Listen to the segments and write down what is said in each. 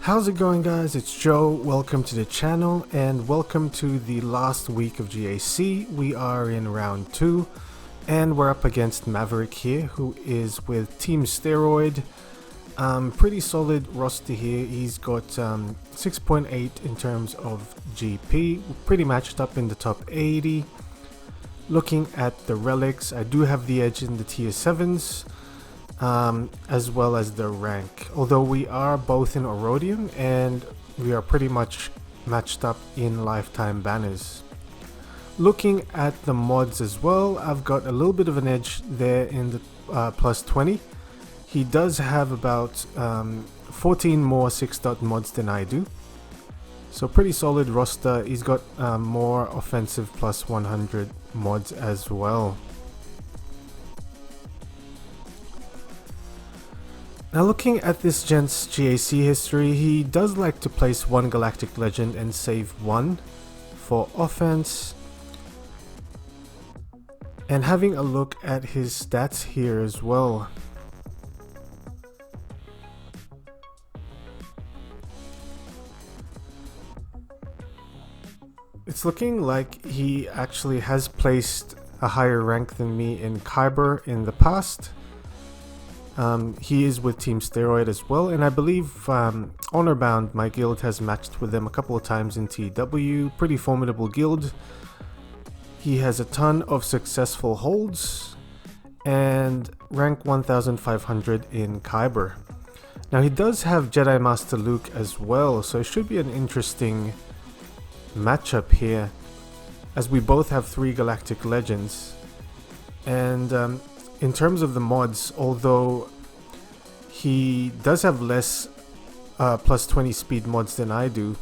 How's it going, guys? It's Joe. Welcome to the channel and welcome to the last week of GAC. We are in round 2 and we're up against Maverick here, who is with Team Steroid. Pretty solid roster here. He's got 6.8 in terms of GP, pretty matched up in the top 80. Looking at the relics, I do have the edge in the tier 7s. As well as the rank, although we are both in Orodium and we are pretty much matched up in lifetime banners. Looking at the mods as well, I've got a little bit of an edge there in the plus 20. He does have about 14 more 6-dot mods than I do, so pretty solid roster. He's got more offensive plus 100 mods as well. Now, looking at this gent's GAC history, he does like to place one Galactic Legend and save one for offense. And having a look at his stats here as well. It's looking like he actually has placed a higher rank than me in Kyber in the past. He is with Team Steroid as well, and I believe Honorbound, my guild, has matched with them a couple of times in TW. Pretty formidable guild. He has a ton of successful holds and rank 1500 in Kyber. Now, he does have Jedi Master Luke as well, so it should be an interesting matchup here, as we both have 3 Galactic Legends. And in terms of the mods, although he does have less plus 20 speed mods than I do,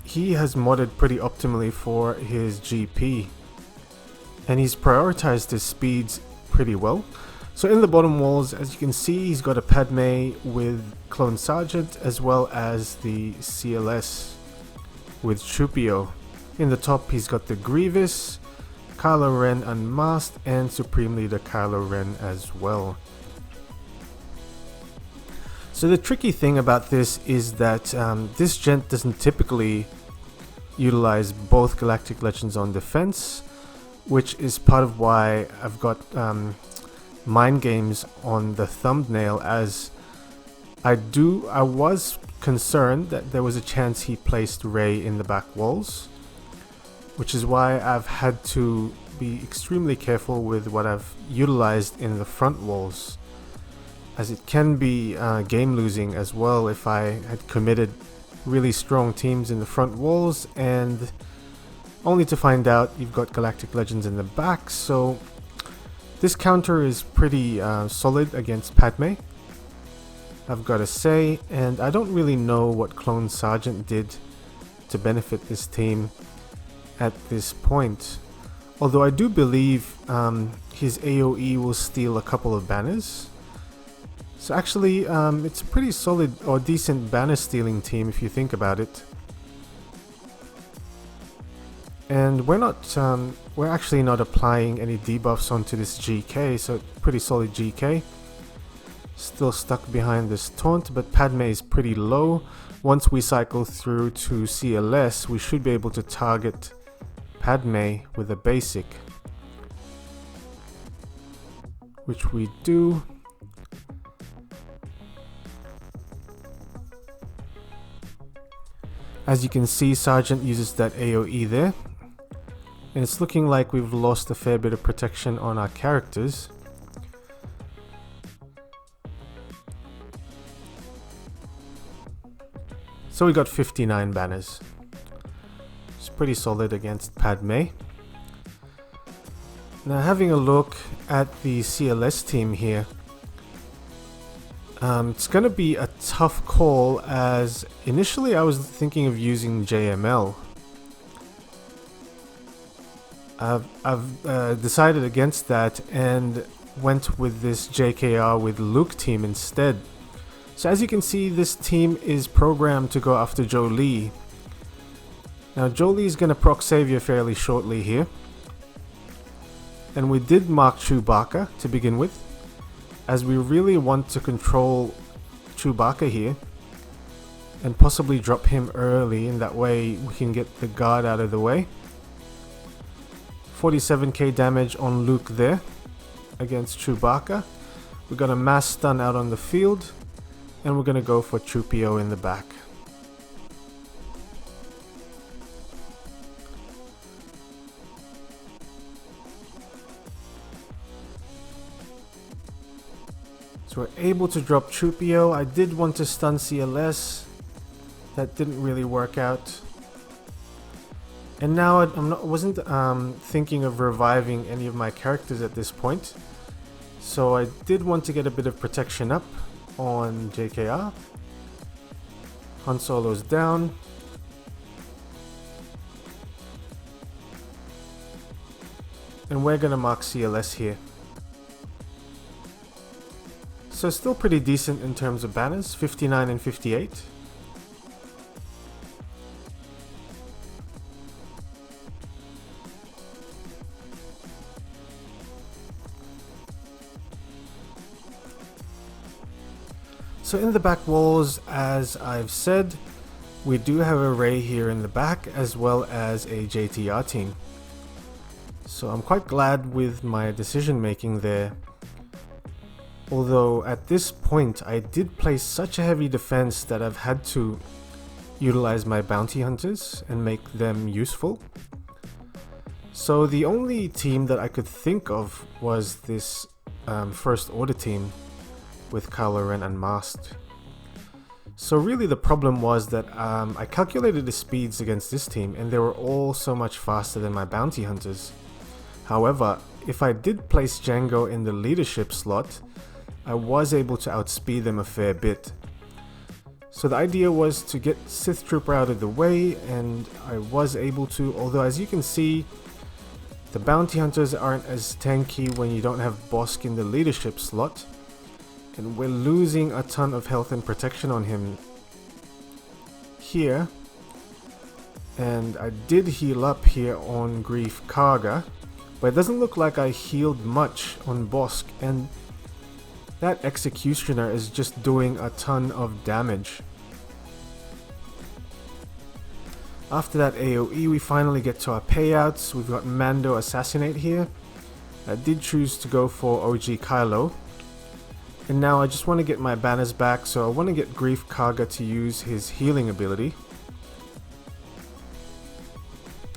he has modded pretty optimally for his GP, and he's prioritized his speeds pretty well. So in the bottom walls, as you can see, he's got a Padme with Clone Sergeant, as well as the CLS with Chupio. In the top, he's got the Grievous, Kylo Ren Unmasked, and Supreme Leader Kylo Ren as well. So the tricky thing about this is that this gent doesn't typically utilize both Galactic Legends on defense, which is part of why I've got Mind Games on the thumbnail, as I was concerned that there was a chance he placed Rey in the back walls, which is why I've had to be extremely careful with what I've utilized in the front walls, as it can be game losing as well if I had committed really strong teams in the front walls and only to find out you've got Galactic Legends in the back. So this counter is pretty solid against Padme, I've got to say, and I don't really know what Clone Sergeant did to benefit this team at this point, although I do believe his AoE will steal a couple of banners. So actually it's a pretty solid or decent banner stealing team if you think about it. And we're actually not applying any debuffs onto this GK, so pretty solid GK. Still stuck behind this taunt, but Padme is pretty low. Once we cycle through to CLS, we should be able to target Padme with a basic, which we do. As you can see, Sergeant uses that AoE there, and it's looking like we've lost a fair bit of protection on our characters. So we got 59 banners. It's pretty solid against Padme. Now, having a look at the CLS team here, it's going to be a tough call, as initially I was thinking of using JML. I've decided against that and went with this JKR with Luke team instead. So as you can see, this team is programmed to go after Jolee. Now, Jolee is going to proc Savior fairly shortly here, and we did mark Chewbacca to begin with, as we really want to control Chewbacca here. and possibly drop him early, and that way we can get the guard out of the way. 47k damage on Luke there against Chewbacca. We're going to mass stun out on the field, and we're going to go for Chewpio in the back. So we're able to drop Chewpio. I did want to stun CLS. That didn't really work out. And now I wasn't thinking of reviving any of my characters at this point. So I did want to get a bit of protection up on JKR. Han Solo's down. And we're going to mark CLS here. So still pretty decent in terms of banners, 59 and 58. So in the back walls, as I've said, we do have a Rey here in the back as well as a JTR team. So I'm quite glad with my decision making there. Although at this point I did place such a heavy defense that I've had to utilize my bounty hunters and make them useful. So the only team that I could think of was this First Order team with Kylo Ren unmasked. So really the problem was that I calculated the speeds against this team and they were all so much faster than my bounty hunters. However, if I did place Jango in the leadership slot, I was able to outspeed them a fair bit. So the idea was to get Sith Trooper out of the way, and I was able to, although as you can see, the bounty hunters aren't as tanky when you don't have Bosk in the leadership slot, and we're losing a ton of health and protection on him here. And I did heal up here on Greef Karga, but it doesn't look like I healed much on Bosk, and that Executioner is just doing a ton of damage. After that AoE, we finally get to our payouts. We've got Mando Assassinate here. I did choose to go for OG Kylo. And now I just want to get my banners back, so I want to get Greef Karga to use his healing ability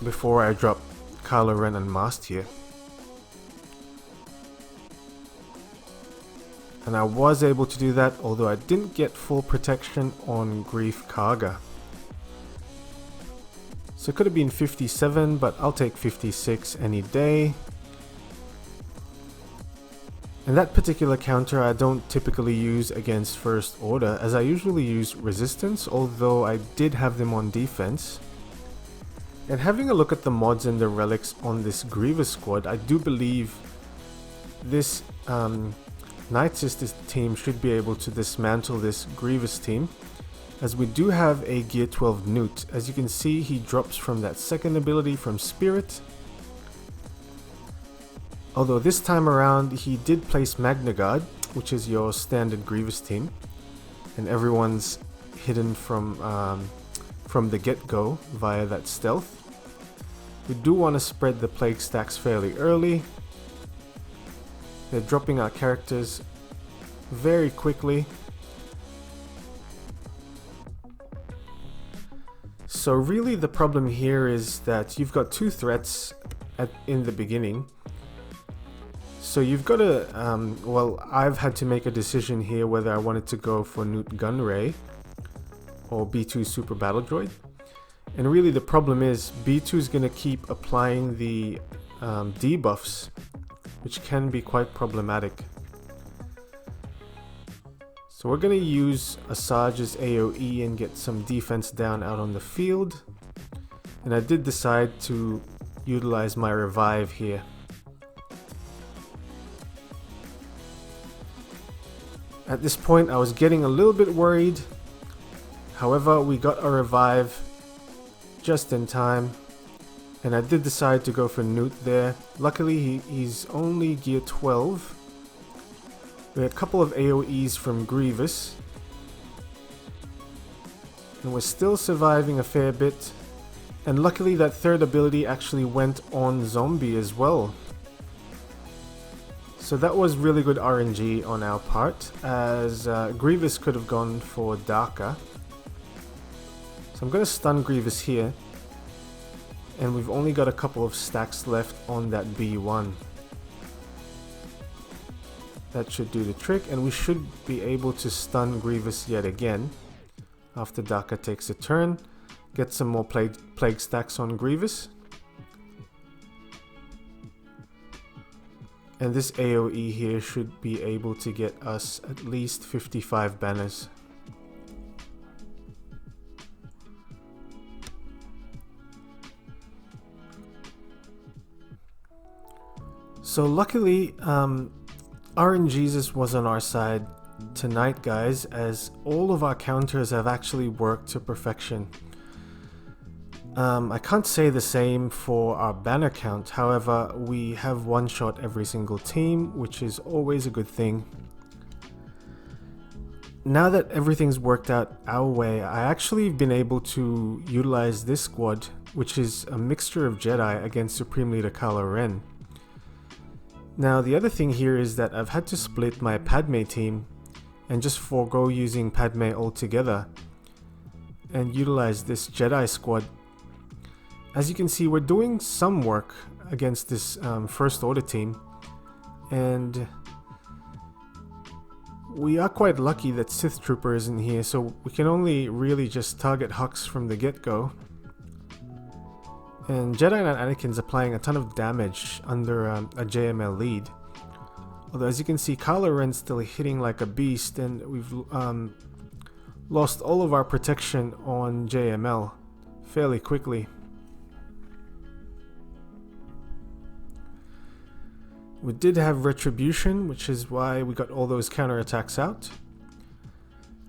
before I drop Kylo Ren unmasked here. And I was able to do that, although I didn't get full protection on Greef Karga. So it could have been 57, but I'll take 56 any day. And that particular counter I don't typically use against First Order, as I usually use Resistance, although I did have them on defense. And having a look at the mods and the relics on this Grievous squad, I do believe this Night Sisters team should be able to dismantle this Grievous team, as we do have a Gear 12 Newt. As you can see, he drops from that second ability from Spirit. Although this time around he did place Magna Guard, which is your standard Grievous team, and everyone's hidden from the get-go via that stealth. We do want to spread the plague stacks fairly early. They're dropping our characters very quickly. So really the problem here is that you've got two threats in the beginning. So you've got to, well, I've had to make a decision here whether I wanted to go for Newt Gunray or B2 Super Battle Droid. And really the problem is B2 is going to keep applying the debuffs, which can be quite problematic. So we're going to use Asajj's AoE and get some defense down out on the field. And I did decide to utilize my revive here. At this point I was getting a little bit worried. However, we got a revive just in time. And I did decide to go for Newt there. Luckily he's only Gear 12. We had a couple of AoEs from Grievous. And we're still surviving a fair bit. And luckily that third ability actually went on zombie as well. So that was really good RNG on our part, as Grievous could have gone for Darker. So I'm going to stun Grievous here. And we've only got a couple of stacks left on that B1. That should do the trick, and we should be able to stun Grievous yet again after Darker takes a turn. Get some more plague stacks on Grievous. And this AoE here should be able to get us at least 55 banners. So luckily, RNGesus was on our side tonight, guys, as all of our counters have actually worked to perfection. I can't say the same for our banner count, however, we have one-shot every single team, which is always a good thing. Now that everything's worked out our way, I actually have been able to utilize this squad, which is a mixture of Jedi against Supreme Leader Kylo Ren. Now the other thing here is that I've had to split my Padme team and just forego using Padme altogether and utilize this Jedi squad. As you can see, we're doing some work against this First Order team, and we are quite lucky that Sith Trooper isn't here, so we can only really just target Hux from the get-go. And Jedi Knight Anakin's applying a ton of damage under a JML lead. Although as you can see, Kylo Ren's still hitting like a beast, and we've lost all of our protection on JML fairly quickly. We did have Retribution, which is why we got all those counterattacks out.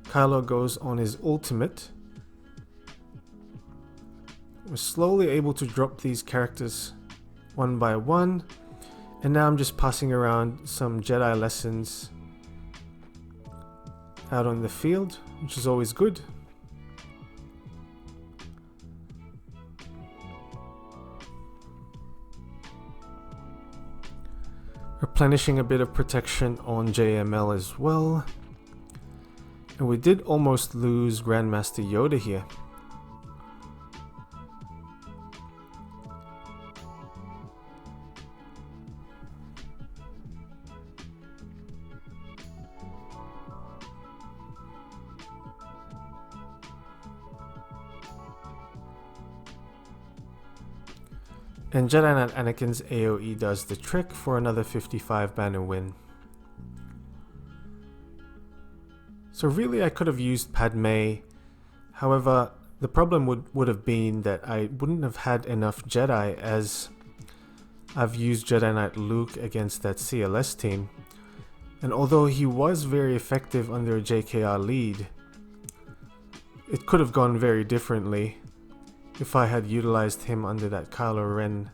Kylo goes on his ultimate. We're slowly able to drop these characters one by one. And now I'm just passing around some Jedi lessons out on the field, which is always good. Replenishing a bit of protection on JML as well. And we did almost lose Grandmaster Yoda here. And Jedi Knight Anakin's AoE does the trick for another 55 banner win. So really I could have used Padme, however the problem would have been that I wouldn't have had enough Jedi, as I've used Jedi Knight Luke against that CLS team. And although he was very effective under a JKR lead, it could have gone very differently if I had utilized him under that Kylo Ren.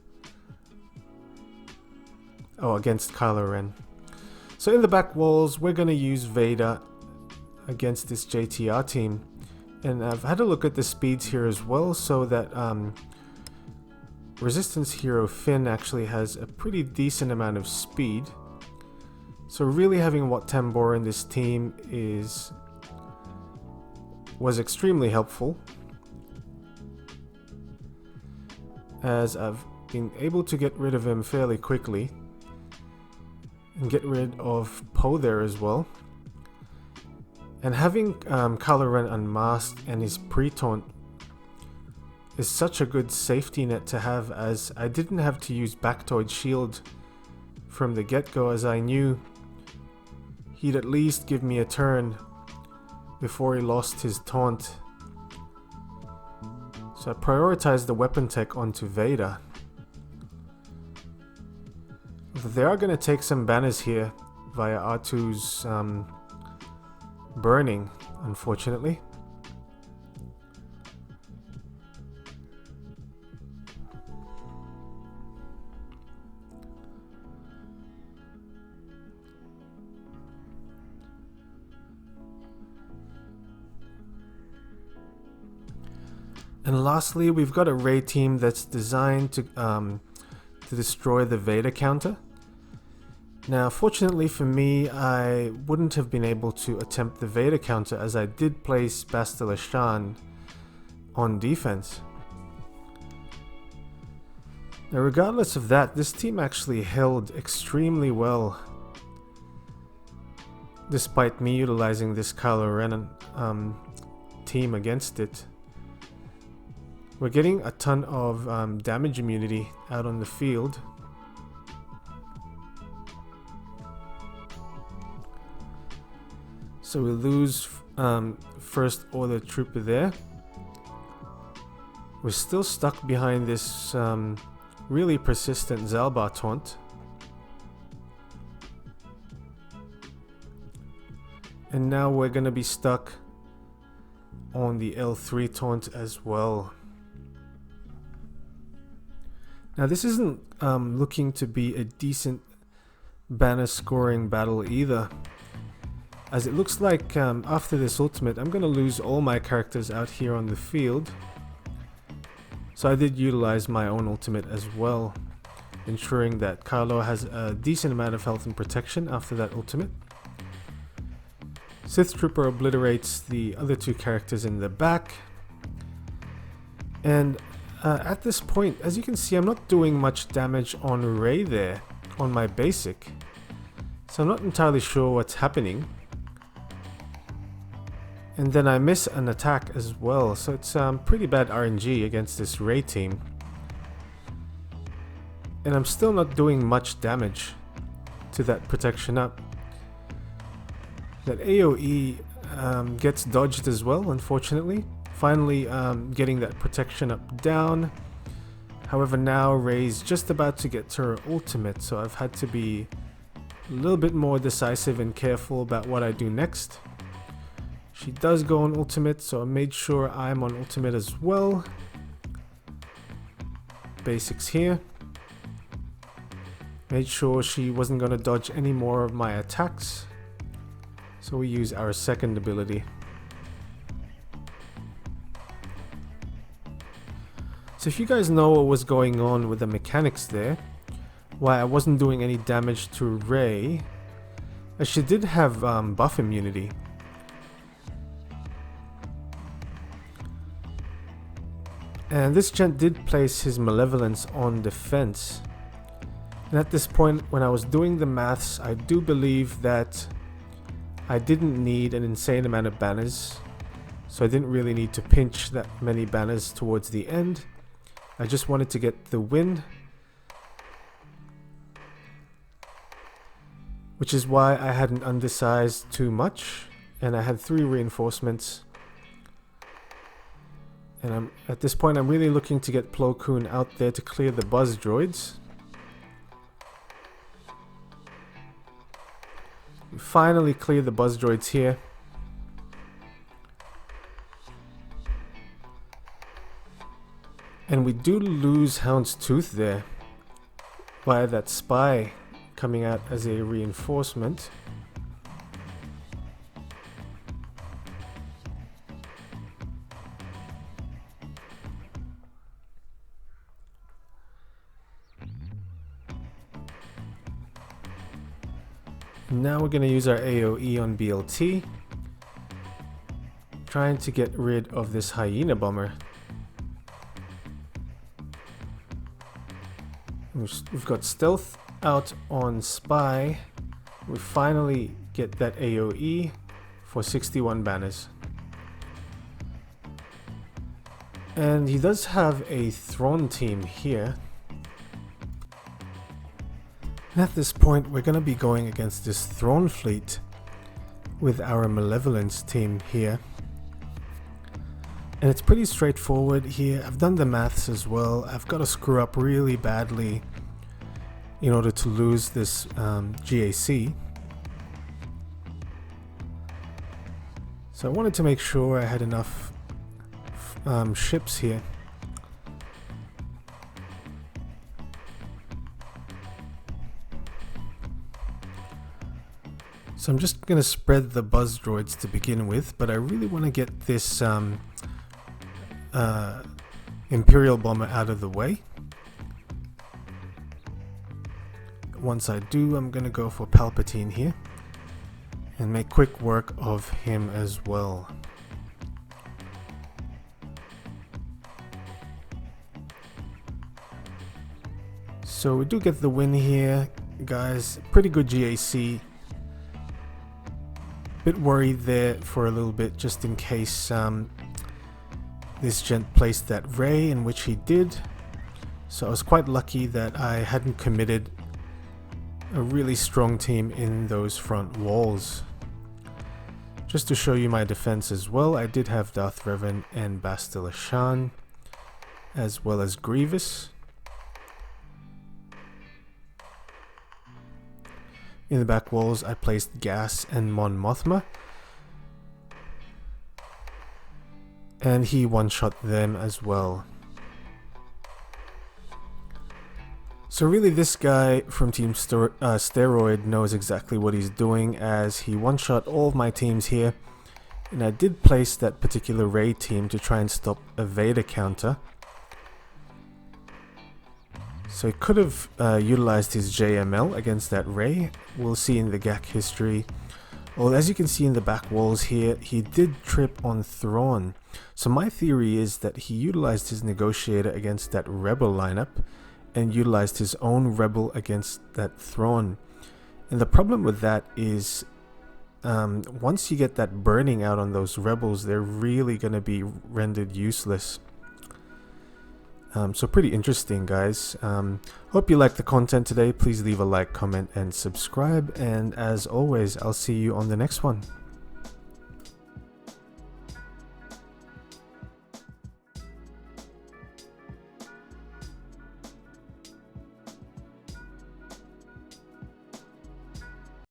Oh, against Kylo Ren. So in the back walls, we're going to use Vader against this JTR team. And I've had a look at the speeds here as well, so that Resistance hero Finn actually has a pretty decent amount of speed. So really having Wat Tambor in this team was extremely helpful, as I've been able to get rid of him fairly quickly and get rid of Poe there as well. And having Kylo Ren unmasked and his pre-taunt is such a good safety net to have, as I didn't have to use Bactoid Shield from the get-go, as I knew he'd at least give me a turn before he lost his taunt. So I prioritized the weapon tech onto Vader. They are going to take some banners here via R2's burning, unfortunately. And lastly, we've got a Ray team that's designed to destroy the Vader counter. Now, fortunately for me, I wouldn't have been able to attempt the Vader counter as I did place Bastila Shan on defense. Now, regardless of that, this team actually held extremely well, despite me utilizing this Kylo Ren team against it. We're getting a ton of damage immunity out on the field. So we lose first order trooper there. We're still stuck behind this really persistent Zalbar taunt. And now we're going to be stuck on the L3 taunt as well. Now this isn't looking to be a decent banner scoring battle either, as it looks like after this ultimate I'm going to lose all my characters out here on the field. So I did utilize my own ultimate as well, ensuring that Kylo has a decent amount of health and protection after that ultimate. Sith Trooper obliterates the other two characters in the back. And at this point, as you can see, I'm not doing much damage on Rey there, on my basic. So I'm not entirely sure what's happening. And then I miss an attack as well, so it's pretty bad RNG against this Rey team. And I'm still not doing much damage to that protection up. That AoE gets dodged as well, unfortunately. Finally getting that protection up down. However, now Rey's just about to get to her ultimate, so I've had to be a little bit more decisive and careful about what I do next. She does go on ultimate, so I made sure I'm on ultimate as well. Basics here. Made sure she wasn't going to dodge any more of my attacks. So we use our second ability. So if you guys know what was going on with the mechanics there, why I wasn't doing any damage to Rey, as she did have buff immunity. And this gent did place his Malevolence on defense. And at this point, when I was doing the maths, I do believe that I didn't need an insane amount of banners. So I didn't really need to pinch that many banners towards the end. I just wanted to get the win. Which is why I hadn't undersized too much. And I had 3 reinforcements. And at this point I'm really looking to get Plo Koon out there to clear the buzz droids. We finally clear the buzz droids here. And we do lose Houndstooth there via that spy coming out as a reinforcement. Now we're going to use our AoE on BLT, trying to get rid of this hyena bomber. We've got stealth out on spy. We finally get that AoE for 61 banners. And he does have a Thrawn team here. And at this point we're going to be going against this Thrawn fleet with our Malevolence team here. And it's pretty straightforward here. I've done the maths as well. I've got to screw up really badly in order to lose this GAC. So I wanted to make sure I had enough ships here. So I'm just going to spread the buzz droids to begin with, but I really want to get this Imperial Bomber out of the way. Once I do, I'm gonna go for Palpatine here and make quick work of him as well. So we do get the win here, guys. Pretty good GAC. Bit worried there for a little bit, just in case this gent placed that ray, in which he did. So I was quite lucky that I hadn't committed a really strong team in those front walls. Just to show you my defense as well, I did have Darth Revan and Bastila Shan, as well as Grievous. In the back walls, I placed Gas and Mon Mothma, and he one-shot them as well. So really, this guy from Team Steroid knows exactly what he's doing, as he one-shot all of my teams here, and I did place that particular Rey team to try and stop a Vader counter. So he could have utilized his JML against that Rey. We'll see in the GAC history. Well, as you can see in the back walls here, he did trip on Thrawn. So my theory is that he utilized his Negotiator against that Rebel lineup and utilized his own Rebel against that Thrawn. And the problem with that is once you get that burning out on those Rebels, they're really going to be rendered useless. So pretty interesting, guys. Hope you liked the content today. Please leave a like, comment, and subscribe. And as always, I'll see you on the next one.